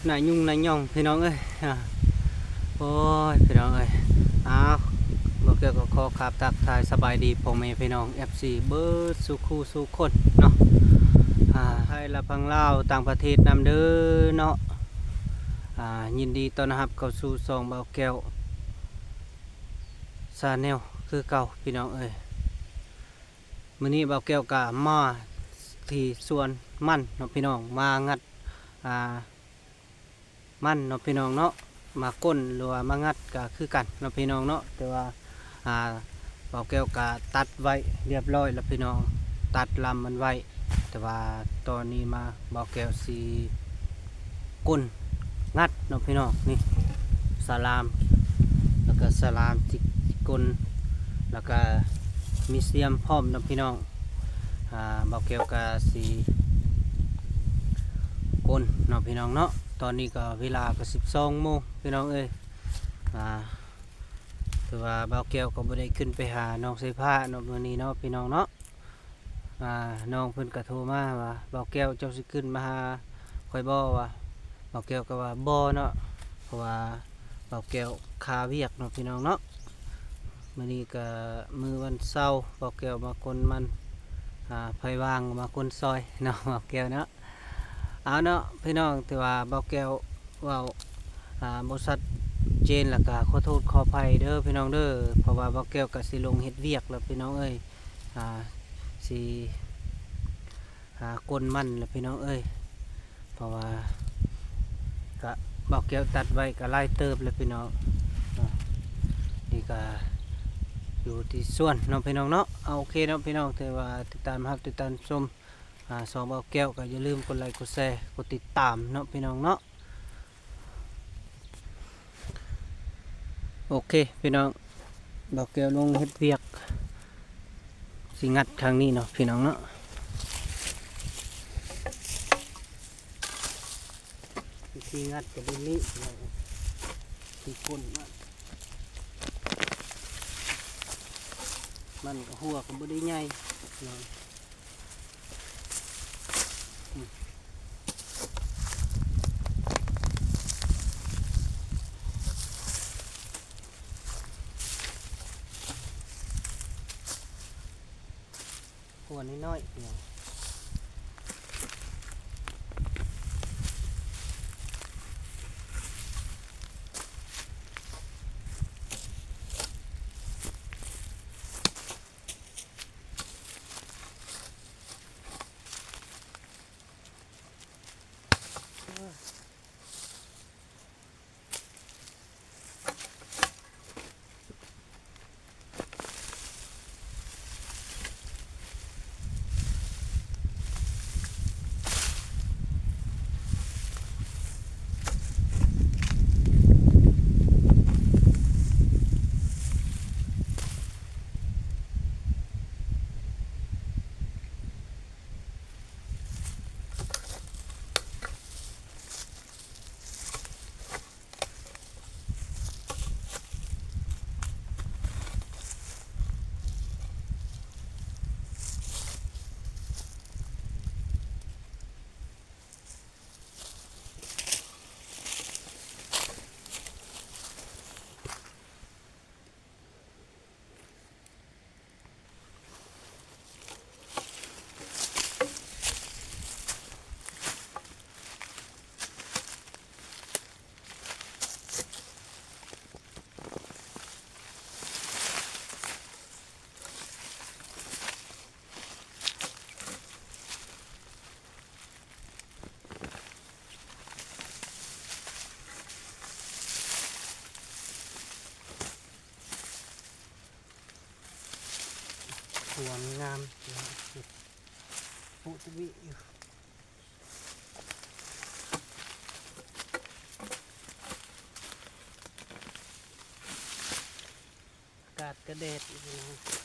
นายยุ่งนายย่องพี่น้องเอ้ยโอ้ยพี่น้องเอ้ยอ้าวบอกเกี่ยวกับขอขับทักทายสบายดีพ่อแม่พี่น้อง FC เบิร์ดสุขูสุคนเนาะไทยและพังลาวต่างประเทศนำเด้อเนาะยินดีต้อนรับเข้าสู่ซองเบาแก้วซาแนลคือเก่าพี่น้องเอ้ยมื้อนี้เบาแก้วก็มาที่สวนมันเนาะพี่น้องมางัดมันเนาะพี่น้องเนาะมาก้นหรือว่ามางัดก็คือกันเนาะพี่น้องเนาะแต่ว่าเบาแก้วก็ตัดไว้เรียบร้อยแล้วพี่น้องตัดลำมันไว้แต่ว่าตอนนี้มาเบาแก้วสีก้นงัดเนาะพี่น้องนี่สลามแล้วก็สลามจิกก้นแล้วก็มีเสียมพร้อมเนาะพี่น้องเบาแก้วก็สีก้นเนาะพี่น้องเนาะตอนนี้ก็เวลาก็12 โมงพี่น้องเอ้ยถือว่าเบาแก้วก็บ่ได้ขึ้นไปหาน้องใส่ผ้าเนาะมื้อนี้เนาะพี่น้องเนาะน้องเพิ่นก็โทรมาว่าเบาแก้วเจ้าสิขึ้นมาหาข่อยบ่ว่าเบาแก้วก็ว่าบ่เนาะเพราะว่าเบาแก้วคาเวียกเนาะพี่น้องเนาะมื้อนี้ก็มื้อวันเสาร์เบาแก้วมาคนมันไผว่างมาคนซอยเนาะเบาแก้วเนาะเอาเนาะพี่น้องแต่ว่าเบาแก้วว่าบ่ชัดเจนแล้วก็ขอโทษขออภัยเด้อพี่น้องเด้อเพราะว่าเบาแก้วก็สิลงเฮ็ดเวียกแล้วพี่น้องเอ้ยสิก้นมันแล้วพี่น้องเอ้ยเพราะว่าก็เบาแก้วตัดไว้ก็ไล่เติบแล้วพี่น้องนี่ก็อยู่ที่สวนน้องพี่น้องเนาะเอาโอเคเนาะพี่น้องแต่ว่าติดตามครับติดตามชมสองเบาแก้วก็อย่าลืมกดไลค์กดแชร์กดติดตามเนาะพี่น้องเนาะโอเคพี่น้องเบาแก้วลงเฮ็ดเวียกสิงัดครั้งนี้เนาะพี่น้องเนาะสิงัดกับนี้ที่ก้นมันก็หัวก็บ่ได้ใหญ่เนาะหัวน้อยๆเนาะหัวงามปุตวิอยู่อากาศกระเด็ดอีกนะ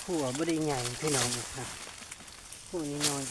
หัวบ่ได้ใหญ่พี่น้องนะหัวนี้น้อย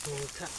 นี่ครับ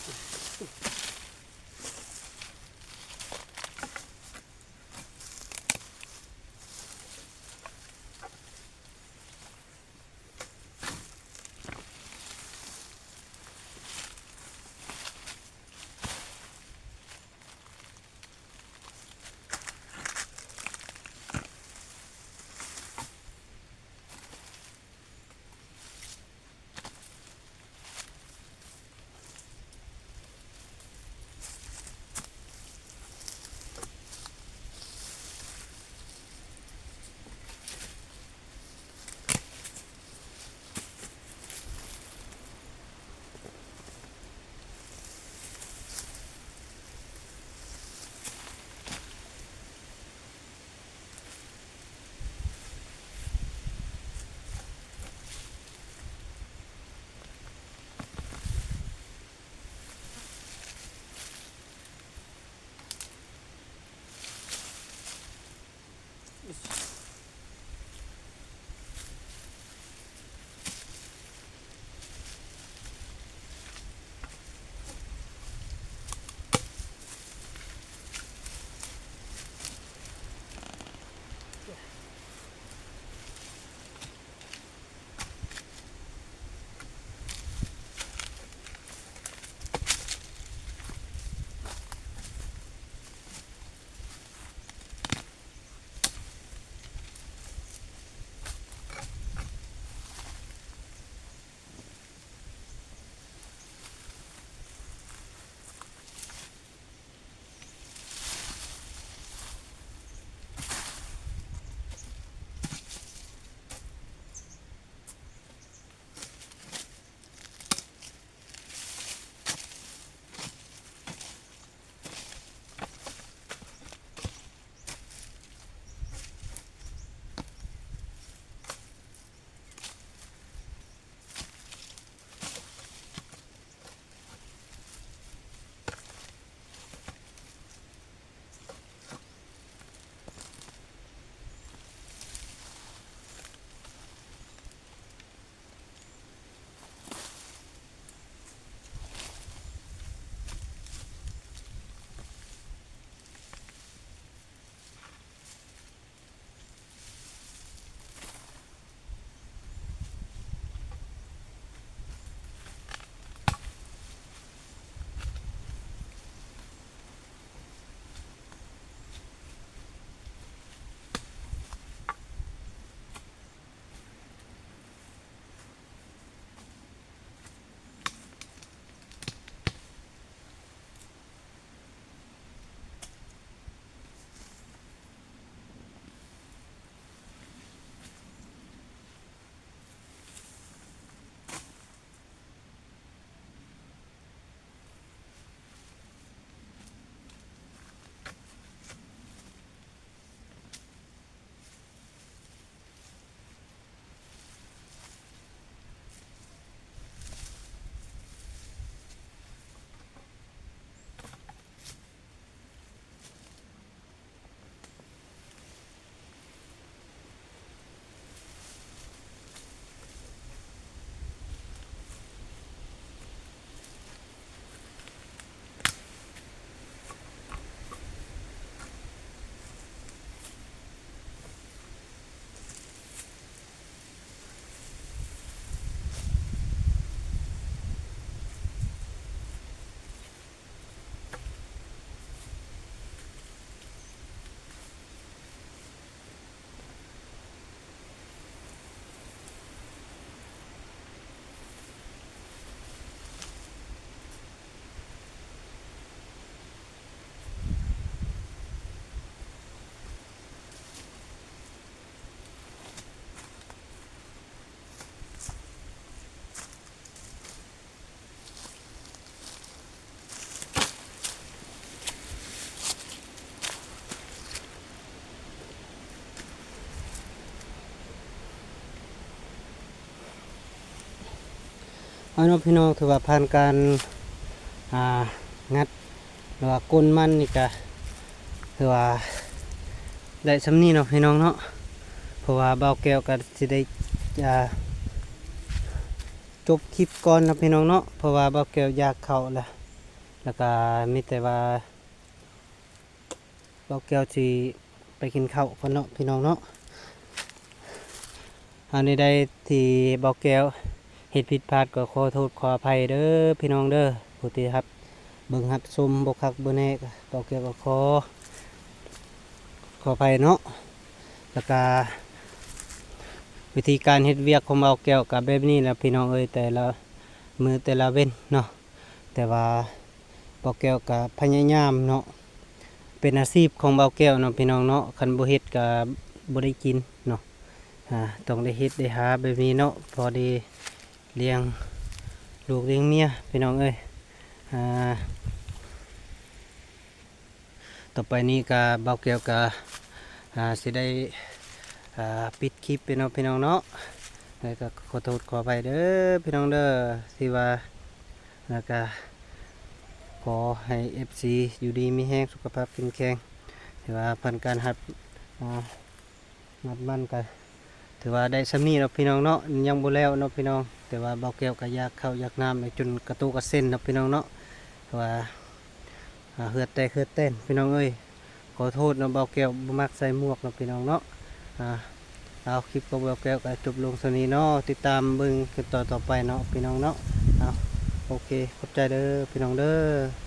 เอาเนาะพี่น้องถือว่าผ่านการอ่างัดหรือว่าก้นมันนี่ก็ถือว่าได้สำนี้เนาะพี่น้องเนาะเพราะว่าเบาแก้วก็สิได้จบคลิปก่อนนะพี่น้องเนาะเพราะว่าเบาแก้วอยากเข้าแล้วก็มีแต่ว่าเบาแก้วสิไปกินข้าวก่อนเนาะพี่น้องเนาะอันนี้ได้ที่เบาแก้วเฮ็ดผิดพลาดก็ขอโทษขออภัยเด้อพี่น้องเด้อผู้ที่ครับเบิ่งรับชมบ่คักบ่แน่ก็เบาแก้วก็ขออภัยเนาะแล้วก็วิธีการเฮ็ดเวียกของเบาแก้วกับแบบนี้แหละพี่น้องเอ้ยแต่ละมือแต่ละเว้นเนาะแต่ว่าเบาแก้วก็พยายามเนาะเป็นอาชีพของเบาแก้วเนาะพี่น้องเนาะคันบ่เฮ็ดก็บ่ได้กินเนาะต้องได้เฮ็ดได้หาแบบนี้เนาะพอดีเลี้ยงลูกเลี้ยงเมียพี่น้องเอ้ยต่อไปนี้ก็เบาแก้วก็สิได้ปิดคลิปพี่น้องเนาะแล้วก็ขอโทษขออภัยเด้อพี่น้องเด้อที่ว่าแล้วก็ขอให้ FC อยู่ดีมีแห้งสุขภาพแข็งแรงถือว่าผ่านการหัดมันกันถือว่าได้สำนีเนาะพี่น้องเนาะยังบ่แล้วเนาะพี่น้องแต่ว่าเบาแก้วก็อยากเข้าอยากน้ำจนกระตุกกระเส้นเนาะพี่น้องเนาะว่าเหือดแตกเหือดเต้นพี่น้องเอ้ยขอโทษเนาะเบาแก้วบ่มักใส่หมวกเนาะพี่น้องเนาะเอาคลิปของเบาแก้วก็จบลงสนี้เนาะติดตามเบิ่งกันต่อไปเนาะพี่น้องเนาะเอาโอเคขอบใจเด้อพี่น้องเด้อ